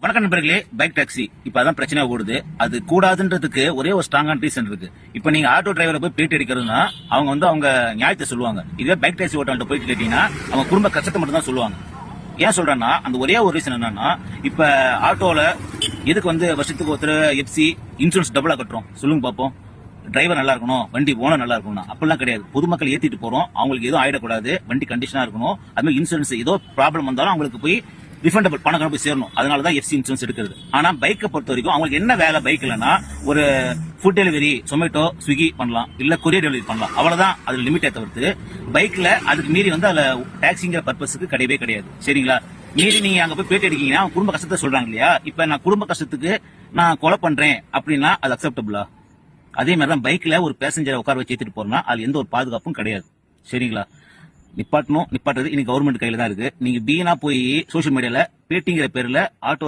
வணக்கம் நண்பர்களே. Bike taxi இப்ப அதான் பிரச்சனை ஓடுது. அது கூடாதுன்றதுக்கு ஒரே ஒரு ஸ்ட்ராங்கான ரீசன் இருக்கு. இப்ப நீங்க ஆட்டோ டிரைவரை போய் பேட்டி எடுக்கிறதுனா அவங்க நியாயத்தை சொல்லுவாங்க. இதே பைக் டாக்ஸி ஓட்டாள்கிட்ட போயிட்டு கேட்டீங்கன்னா அவங்க குடும்ப கஷ்டத்தை மட்டும் தான் சொல்லுவாங்க. ஏன் சொல்றேன்னா அந்த ஒரே ஒரு ரீசன் என்னன்னா, இப்ப ஆட்டோல எதுக்கு வருஷத்துக்கு ஒருத்தர் எஃப்சி இன்சூரன்ஸ் டபுளா கட்டுறோம் சொல்லுங்க பாப்போம். டிரைவர் நல்லா இருக்கணும், வண்டி ஓனர் நல்லா இருக்கணும், அப்படிலாம் கிடையாது. பொதுமக்கள் ஏத்திட்டு போறோம், அவங்களுக்கு எதுவும் ஆயிடக்கூடாது, வண்டி கண்டிஷனா இருக்கணும். அது மாதிரி இன்சூரன்ஸ் ஏதோ ப்ராப்ளம் வந்தாலும் அவங்களுக்கு போய் ரிஃபண்டபிள் பணம் போய் சேரணும். அதனாலதான் எஃப்சி இன்சூரன்ஸ் எடுக்கிறது. ஆனா பைக்கை பொறுத்த வரைக்கும் அவங்களுக்கு என்ன வேலை பைக்லன்னா, ஒரு ஃபுட் டெலிவரி சொமேட்டோ ஸ்விக்கி பண்ணலாம், இல்ல கொரியர் டெலிவரி பண்ணலாம், அவ்வளவுதான். அது லிமிட்டை தவிர்த்து பைக்ல அதுக்கு மீறி அதுல டாக்ஸிங்கிற பர்பஸுக்கு கிடையவே கிடையாது. சரிங்களா? மீறி நீங்க அங்க போய் பேட்டி எடுக்கீங்கன்னா அவங்க குடும்ப கஷ்டத்தை சொல்றாங்க இல்லையா? இப்ப நான் குடும்ப கஷ்டத்துக்கு நான் கொலை பண்றேன் அப்படின்னா அது அக்செப்டபிளா? அதே மாதிரிதான் பைக்ல ஒரு பேசஞ்சரை உட்கார வச்சு ஏத்திட்டு போறோம்னா அது எந்த ஒரு பாதுகாப்பும் கிடையாது. சரிங்களா? நிப்பாட்டுறது இன்னைக்கு கவர்மெண்ட் கையில தான் இருக்கு. நீங்க பீனா போய் சோசியல் மீடியால பேட்டிங்கிற பேர்ல ஆட்டோ